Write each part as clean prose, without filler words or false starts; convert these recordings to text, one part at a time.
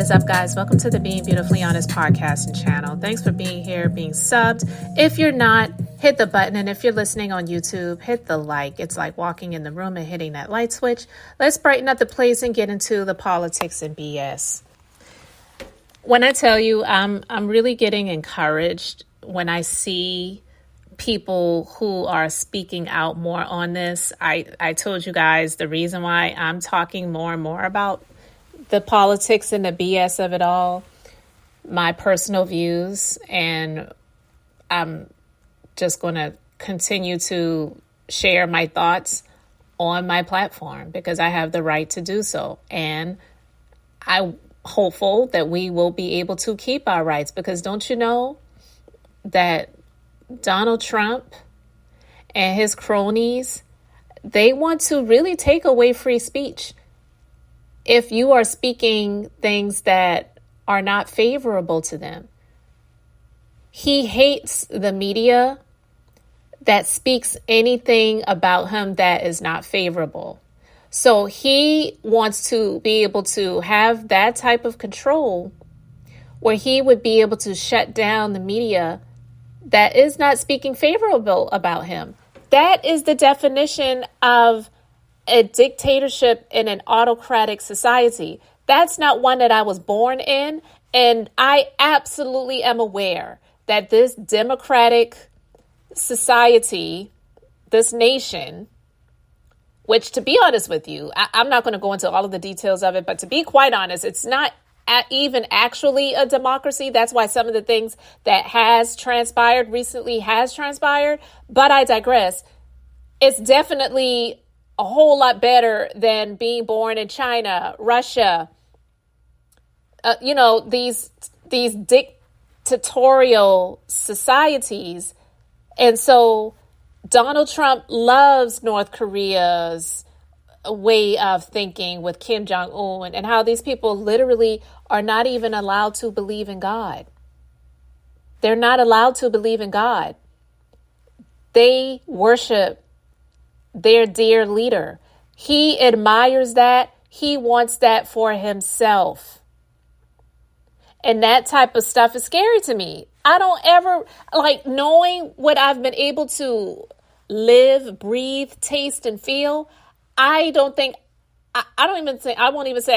is up, guys? Welcome to the Being Beautifully Honest podcast and channel. Thanks for being here, being subbed. If you're not, hit the button. And if you're listening on YouTube, hit the like. It's like walking in the room and hitting that light switch. Let's brighten up the place and get into the politics and BS. When I tell you, I'm really getting encouraged when I see people who are speaking out more on this. I told you guys the reason why I'm talking more and more about the politics and the BS of it all, my personal views, and I'm just going to continue to share my thoughts on my platform because I have the right to do so. And I'm hopeful that we will be able to keep our rights, because don't you know that Donald Trump and his cronies, they want to really take away free speech. If you are speaking things that are not favorable to them, he hates the media that speaks anything about him that is not favorable. So he wants to be able to have that type of control where he would be able to shut down the media that is not speaking favorable about him. That is the definition of a dictatorship in an autocratic society. That's not one that I was born in. And I absolutely am aware that this democratic society, this nation, which, to be honest with you, I'm not going to go into all of the details of it, but to be quite honest, it's not even actually a democracy. That's why some of the things that has transpired recently has transpired. But I digress. It's definitely a whole lot better than being born in China, Russia, these dictatorial societies. And so Donald Trump loves North Korea's way of thinking with Kim Jong-un, and how these people literally are not even allowed to believe in God. They're not allowed to believe in God. They worship their dear leader. He admires that. He wants that for himself. And that type of stuff is scary to me. I don't ever knowing what I've been able to live, breathe, taste, and feel. I won't even say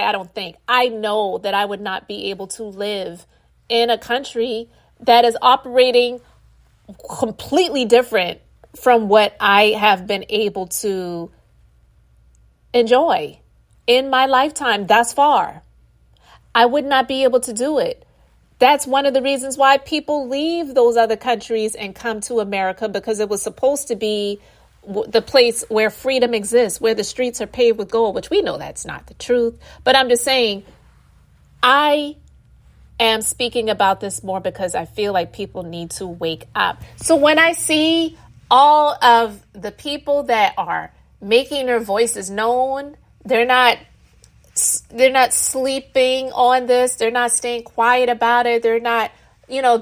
I don't think. I know that I would not be able to live in a country that is operating completely different from what I have been able to enjoy in my lifetime thus far. I would not be able to do it. That's one of the reasons why people leave those other countries and come to America, because it was supposed to be the place where freedom exists, where the streets are paved with gold, which we know that's not the truth. But I'm just saying, I am speaking about this more because I feel like people need to wake up. So when I see all of the people that are making their voices known, they're not sleeping on this. They're not staying quiet about it. They're not,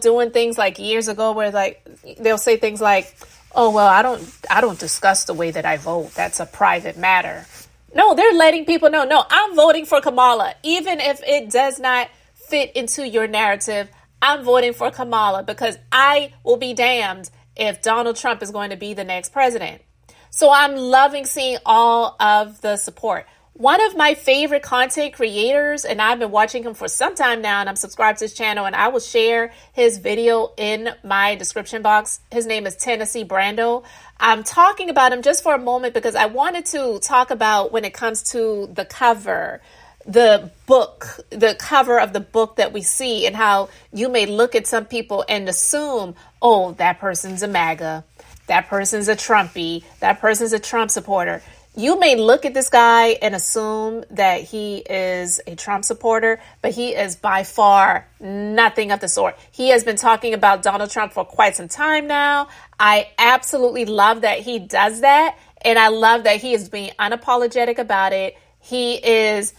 doing things like years ago where they'll say things like, oh, well, I don't discuss the way that I vote. That's a private matter. No, they're letting people know, no, I'm voting for Kamala. Even if it does not fit into your narrative, I'm voting for Kamala because I will be damned if Donald Trump is going to be the next president. So I'm loving seeing all of the support. One of my favorite content creators, and I've been watching him for some time now, and I'm subscribed to his channel, and I will share his video in my description box. His name is Tennessee Brando. I'm talking about him just for a moment because I wanted to talk about when it comes to the cover, the book, the cover of the book that we see, and how you may look at some people and assume, oh, that person's a MAGA, that person's a Trumpy, that person's a Trump supporter. You may look at this guy and assume that he is a Trump supporter, but he is by far nothing of the sort. He has been talking about Donald Trump for quite some time now. I absolutely love that he does that. And I love that he is being unapologetic about it. He has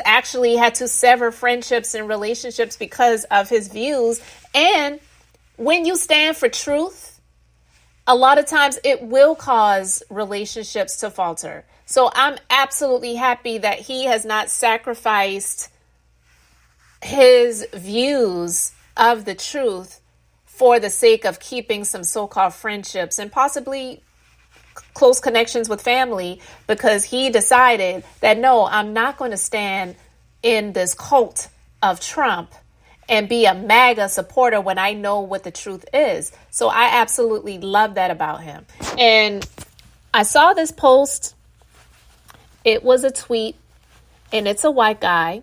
actually had to sever friendships and relationships because of his views. And when you stand for truth, a lot of times it will cause relationships to falter. So I'm absolutely happy that he has not sacrificed his views of the truth for the sake of keeping some so-called friendships and possibly close connections with family, because he decided that, no, I'm not going to stand in this cult of Trump and be a MAGA supporter when I know what the truth is. So I absolutely love that about him. And I saw this post. It was a tweet, and it's a white guy.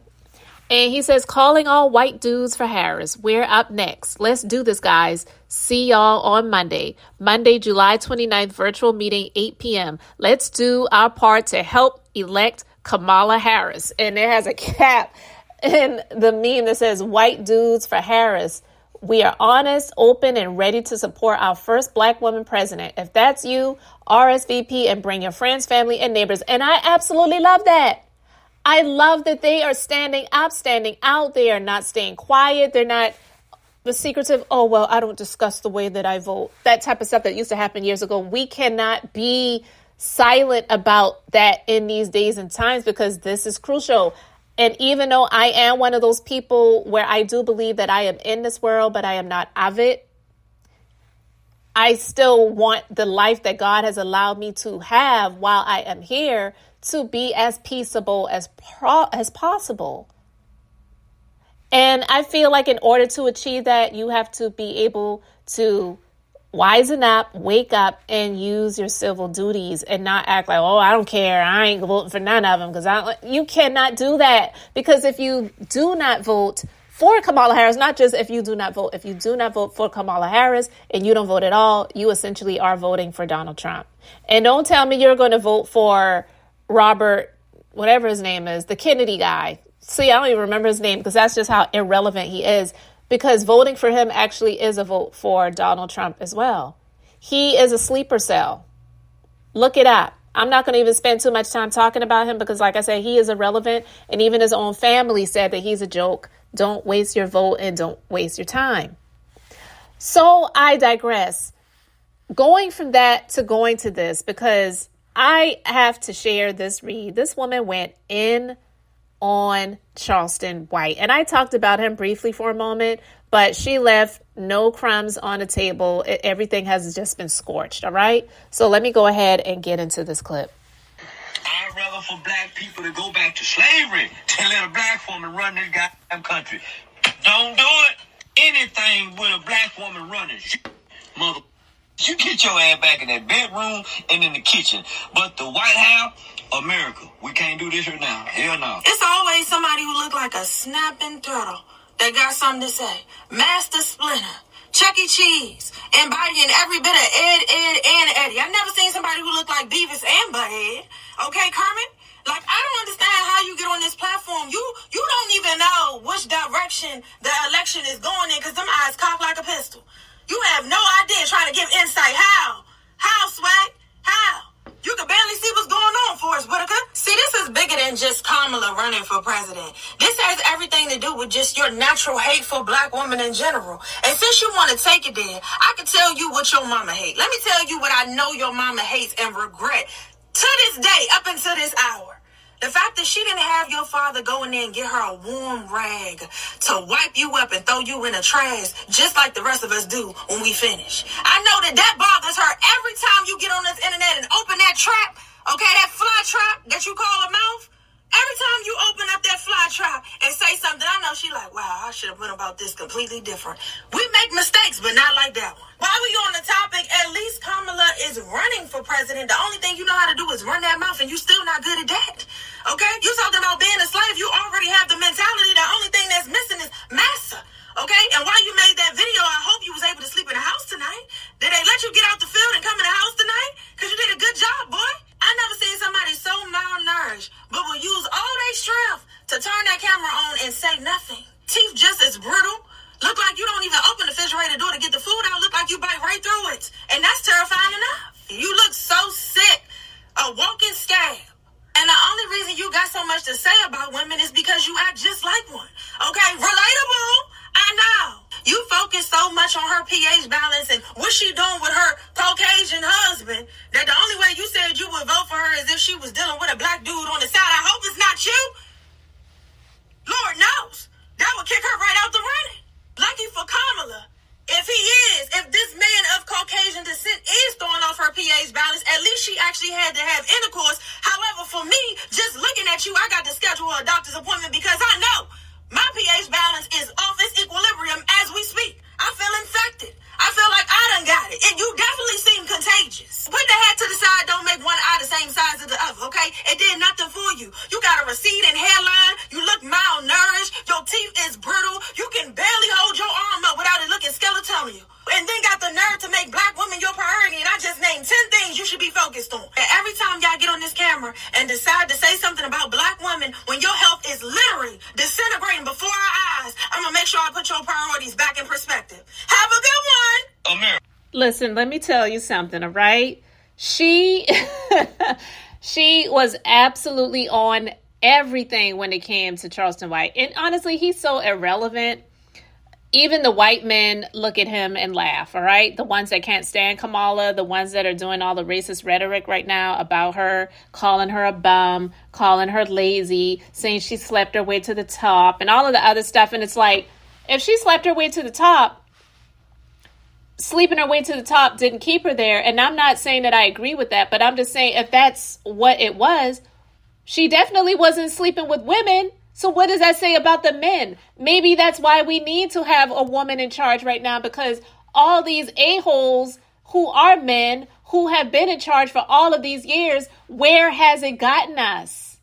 And he says, calling all white dudes for Harris. We're up next. Let's do this, guys. See y'all on Monday. Monday, July 29th, virtual meeting, 8 p.m. Let's do our part to help elect Kamala Harris. And it has a cap in the meme that says, white dudes for Harris. We are honest, open, and ready to support our first Black woman president. If that's you, RSVP and bring your friends, family, and neighbors. And I absolutely love that. I love that they are standing up, standing out. They are not staying quiet. They're not the secretive, oh, well, I don't discuss the way that I vote. That type of stuff that used to happen years ago. We cannot be silent about that in these days and times, because this is crucial. And even though I am one of those people where I do believe that I am in this world, but I am not of it, I still want the life that God has allowed me to have while I am here to be as peaceable as possible. And I feel like in order to achieve that, you have to be able to wisen up, wake up, and use your civil duties and not act like, oh, I don't care. I ain't voting for none of them, because you cannot do that. Because if you do not vote for Kamala Harris, not just if you do not vote for Kamala Harris and you don't vote at all, you essentially are voting for Donald Trump. And don't tell me you're going to vote for Robert, whatever his name is, the Kennedy guy. See, I don't even remember his name, because that's just how irrelevant he is, because voting for him actually is a vote for Donald Trump as well. He is a sleeper cell. Look it up. I'm not going to even spend too much time talking about him, because like I said, he is irrelevant. And even his own family said that he's a joke. Don't waste your vote and don't waste your time. So I digress. Going from that to going to this, because I have to share this read. This woman went in on Charleston White. And I talked about him briefly for a moment, but she left no crumbs on the table. Everything has just been scorched. All right. So let me go ahead and get into this clip. I'd rather for black people to go back to slavery than let a black woman run this goddamn country. Don't do it. Anything with a black woman running. Mother, you get your ass back in that bedroom and in the kitchen. But the White House, America, we can't do this here now. Hell no. It's always somebody who look like a snapping turtle that got something to say. Master Splinter, Chuck E. Cheese, embodying every bit of Ed, and Eddie. I never seen somebody who looked like Beavis and Butthead. Okay, Kermit? Like, I don't understand how you get on this platform. You don't even know which direction the election is going in, because them eyes cocked like a pistol. You have no idea trying to give insight. How? How, Swag? How? You can barely see what's going on, Forrest Whitaker. See, this is bigger than just Kamala running for president. This has everything to do with just your natural hate for black women in general. And since you want to take it there, I can tell you what your mama hates. Let me tell you what I know your mama hates and regret to this day, up until this hour. The fact that she didn't have your father go in there and get her a warm rag to wipe you up and throw you in the trash, just like the rest of us do when we finish. I know that bothers her every time you get on this internet and open that trap, okay, that fly trap that you call a mouth. Every time you open up that fly trap and say something, I know she like, wow, I should have went about this completely different. We make mistakes, but not like that one. While we on the topic, at least Kamala is running for president. The only thing you know how to do is run that mouth, and you still not good at that. Okay? You talking about being a slave, you already have the mentality. The only thing that's missing is massa. Okay? And while you made that video, I hope you was able to sleep in the house tonight. Did they let you get out the field and come in the house tonight? Because you did a good job, boy. I never seen somebody so malnourished, but will use all their strength to turn that camera on and say nothing. Teeth just as brittle. Look like you don't even open the refrigerator door to get the food out. Look like you bite right through it. And that's terrifying enough. You look so sick. A walking scab. And the only reason you got so much to say about women is because you act just like one. Okay? Relatable. I know. You focus so much on her pH balance and what she doing with her Caucasian husband that the only way you said you would vote for her is if she was dealing with a black dude on the side. I hope it's not you. Lord knows. That would kick her right out the running. Lucky for Kamala. If this man of Caucasian descent is throwing off her pH balance, at least she actually had to have intercourse. However, for me, just looking at you, I got to schedule a doctor's appointment because I know my pH balance is off its equilibrium as we speak. I feel infected. I feel like I done got it. And you definitely seem contagious. Put the hat to the side, don't make one eye the same size as the other, okay? It did nothing for you. You got a receding hairline. You look malnourished. Your teeth is brittle. You can barely hold your arm up without it looking skeletal. And then got the nerve to make black women your priority. And I just named 10 things you should be focused on. And every time y'all get on this camera and decide to say something about black women when your health is literally disintegrating before our eyes, I'm going to make sure I put your priorities back in perspective. Have a good one. America. Listen, let me tell you something, all right? She was absolutely on everything when it came to Charleston White. And honestly, he's so irrelevant. Even the white men look at him and laugh, all right? The ones that can't stand Kamala, the ones that are doing all the racist rhetoric right now about her, calling her a bum, calling her lazy, saying she slept her way to the top, and all of the other stuff. And it's like, if she slept her way to the top, sleeping her way to the top didn't keep her there. And I'm not saying that I agree with that, but I'm just saying if that's what it was, she definitely wasn't sleeping with women. So what does that say about the men? Maybe that's why we need to have a woman in charge right now, because all these a-holes who are men, who have been in charge for all of these years, where has it gotten us?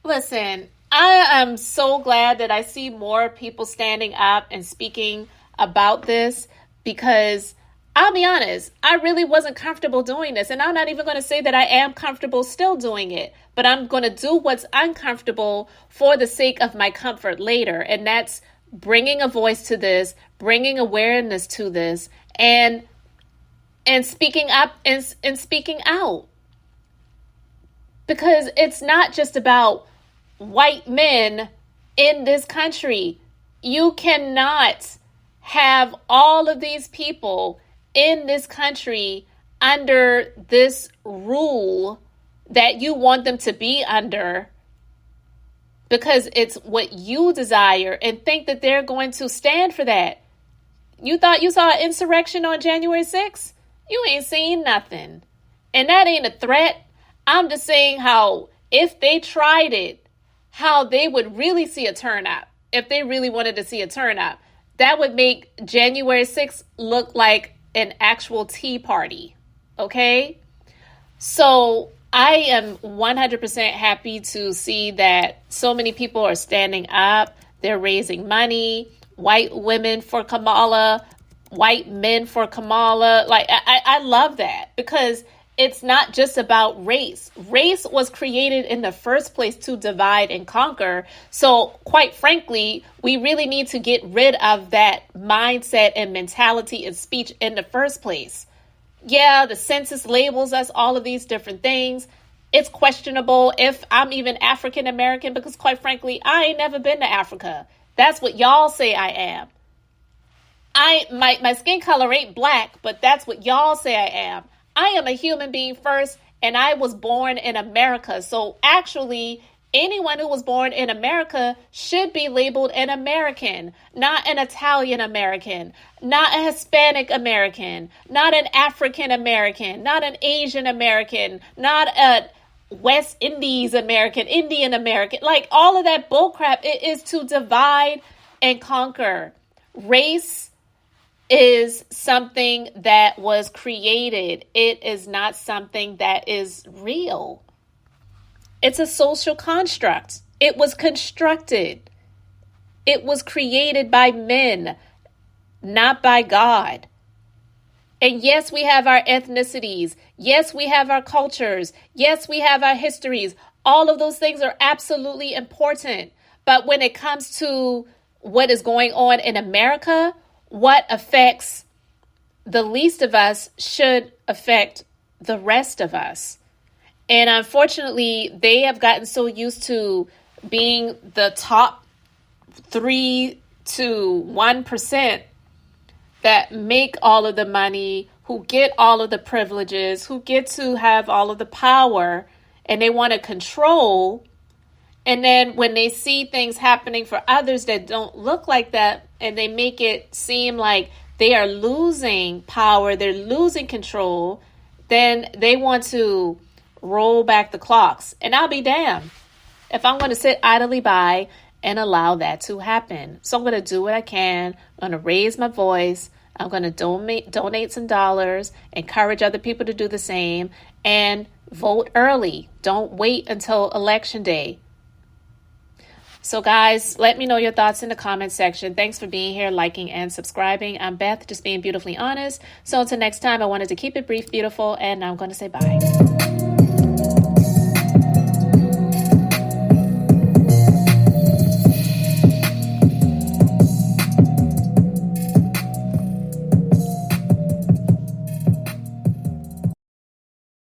Listen, I am so glad that I see more people standing up and speaking about this, because I'll be honest, I really wasn't comfortable doing this. And I'm not even going to say that I am comfortable still doing it, but I'm going to do what's uncomfortable for the sake of my comfort later. And that's bringing a voice to this, bringing awareness to this, and speaking up and speaking out. Because it's not just about white men in this country. You cannot have all of these people in this country under this rule that you want them to be under because it's what you desire, and think that they're going to stand for that. You thought you saw an insurrection on January 6th? You ain't seen nothing. And that ain't a threat. I'm just saying how if they tried it, how they would really see a turnout. If they really wanted to see a turnout, that would make January 6th look like an actual tea party. Okay? So I am 100% happy to see that so many people are standing up. They're raising money. White women for Kamala, white men for Kamala. Like, I love that, because it's not just about race. Race was created in the first place to divide and conquer. So quite frankly, we really need to get rid of that mindset and mentality and speech in the first place. Yeah, the census labels us all of these different things. It's questionable if I'm even African American, because quite frankly, I ain't never been to Africa. That's what y'all say I am. My skin color ain't black, but that's what y'all say I am. I am a human being first, and I was born in America. So actually, anyone who was born in America should be labeled an American, not an Italian American, not a Hispanic American, not an African American, not an Asian American, not a West Indies American, Indian American. Like, all of that bullcrap, it is to divide and conquer. Race is something that was created. It is not something that is real. It's a social construct. It was constructed. It was created by men, not by God. And yes, we have our ethnicities. Yes, we have our cultures. Yes, we have our histories. All of those things are absolutely important. But when it comes to what is going on in America, what affects the least of us should affect the rest of us. And unfortunately, they have gotten so used to being the top 3 to 1% that make all of the money, who get all of the privileges, who get to have all of the power, and they want to control. And then when they see things happening for others that don't look like that, and they make it seem like they are losing power, they're losing control, then they want to roll back the clocks. And I'll be damned if I'm going to sit idly by and allow that to happen. So I'm going to do what I can. I'm going to raise my voice. I'm going to donate some dollars, encourage other people to do the same, and vote early. Don't wait until election day. So guys, let me know your thoughts in the comment section. Thanks for being here, liking, and subscribing. I'm Beth, just being beautifully honest. So until next time, I wanted to keep it brief, beautiful, and I'm going to say bye.